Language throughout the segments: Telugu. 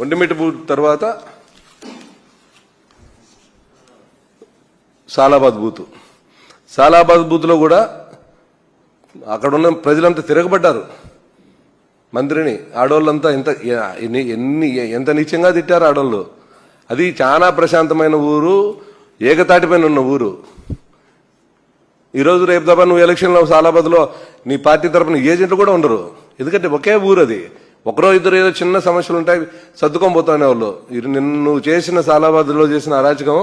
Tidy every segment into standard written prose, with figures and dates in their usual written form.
ఒంటిమిట్ట బూత్ తర్వాత సాలాబాద్ బూత్లో కూడా అక్కడ ఉన్న ప్రజలంతా తిరగబడ్డారు. మంత్రిని ఆడోళ్ళంతా ఎంత నీచంగా తిట్టారు ఆడోళ్ళు. అది చాలా ప్రశాంతమైన ఊరు, ఏకతాటిపైన ఉన్న ఊరు. ఈరోజు రేపు తప్ప నువ్వు ఎలక్షన్లో సాలాబాద్లో నీ పార్టీ తరఫున ఏజెంట్లు కూడా ఉండరు. ఎందుకంటే ఒకే ఊరు అది. ఒకరో ఇద్దరు ఏదో చిన్న సమస్యలు ఉంటాయి, సర్దుకొని పోతానే వాళ్ళు. నువ్వు చేసిన సాలాబాద్లో చేసిన అరాచకం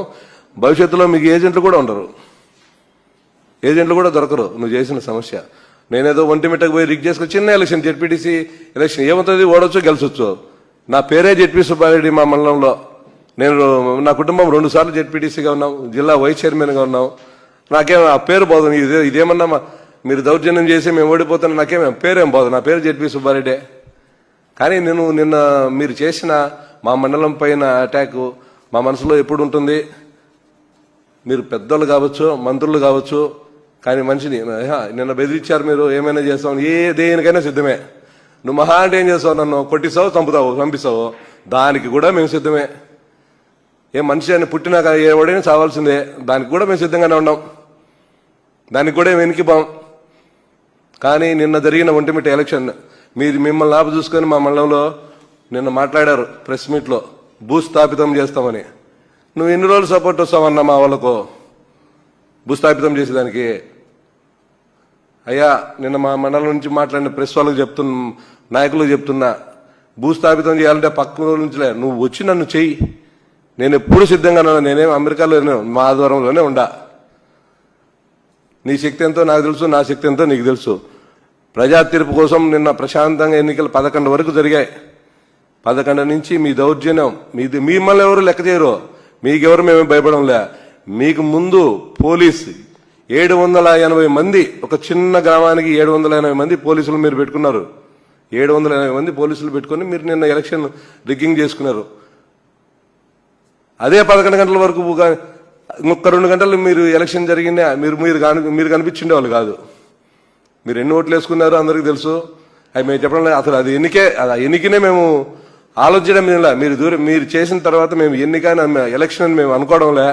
భవిష్యత్తులో మీకు ఏజెంట్లు కూడా ఉండరు, ఏజెంట్లు కూడా దొరకరు. నువ్వు చేసిన సమస్య నేనేదో ఒంటిమిట్టకు పోయి రిగ్ చేసుకుని చిన్న ఎలక్షన్ జెడ్పీటీసీ ఎలక్షన్ ఏమవుతుంది, ఓడొచ్చు గెలిచొచ్చు. నా పేరే జెడ్పీ సుబ్బారెడ్డి. మా మండలంలో నా కుటుంబం 2 సార్లు జెడ్పీటీసీగా ఉన్నాం, జిల్లా వైస్ చైర్మన్గా ఉన్నాం. నాకేం ఆ పేరు పోదు. ఇదేమన్నా మీరు దౌర్జన్యం చేసి మేము ఓడిపోతున్నా నాకేమేం పేరేం పోదు. నా పేరు జెడ్పీ సుబ్బారెడ్డే. కానీ నిన్న మీరు చేసిన మా మండలం పైన అటాక్ మా మనసులో ఎప్పుడు ఉంటుంది. మీరు పెద్దోళ్ళు కావచ్చు, మంత్రులు కావచ్చు, కానీ మనిషిని నిన్న బెదిరించారు. మీరు ఏమైనా చేస్తావు, దేనికైనా సిద్ధమే. నువ్వు మహా అంటే ఏం చేస్తావు, నన్ను కొట్టిస్తావు, చంపిస్తావు, దానికి కూడా మేము సిద్ధమే. మనిషి అని పుట్టినాక ఎవడైనా చావాల్సిందే, దానికి కూడా మేము సిద్ధంగానే ఉన్నాం, దానికి కూడా వెనికిపోం. కానీ నిన్న జరిగిన ఒంటిమిట్ట ఎలక్షన్ మిమ్మల్ని ఆపు చూసుకొని మా మండలంలో నిన్న మాట్లాడారు ప్రెస్ మీట్లో, భూస్థాపితం చేస్తామని. నువ్వు ఎన్ని రోజులు సపోర్ట్ వస్తావన్నా మా వాళ్ళకు భూస్థాపితం చేసేదానికి? అయ్యా, నిన్న మా మండలం నుంచి మాట్లాడిన ప్రెస్ వాళ్ళకు నాయకులకు చెప్తున్నా, భూస్థాపితం చేయాలంటే పక్క నుంచిలే, నువ్వు వచ్చి నన్ను చెయ్యి, నేను ఎప్పుడు సిద్ధంగా. నేనేం అమెరికాలోనే, మా ఆధ్వర్యంలోనే ఉండా. నీ శక్తి ఎంతో నాకు తెలుసు, నా శక్తి ఎంతో నీకు తెలుసు. ప్రజా తీర్పు కోసం నిన్న ప్రశాంతంగా ఎన్నికలు 11 వరకు జరిగాయి. 11 నుంచి మీ దౌర్జన్యం, మిమ్మల్ని ఎవరు లెక్క చేయరు, మీకెవరు మేము భయపడంలే. మీకు ముందు పోలీస్ 780 మంది, ఒక చిన్న గ్రామానికి 780 మంది పోలీసులు మీరు పెట్టుకున్నారు. 780 మంది పోలీసులు పెట్టుకుని మీరు నిన్న ఎలక్షన్ రిగ్గింగ్ చేసుకున్నారు. అదే 11 గంటల వరకు ఇంకొక 2 గంటలు మీరు ఎలక్షన్ జరిగిందే మీరు కనిపించిండే వాళ్ళు కాదు. మీరు ఎన్ని ఓట్లు వేసుకున్నారో అందరికీ తెలుసు. అవి మేము చెప్పడం లేదు. అసలు అది ఎన్నికనే మేము ఆలోచించడం. మీరు చేసిన తర్వాత మేము ఎన్నికైనా ఎలక్షన్ మేము అనుకోవడంలే.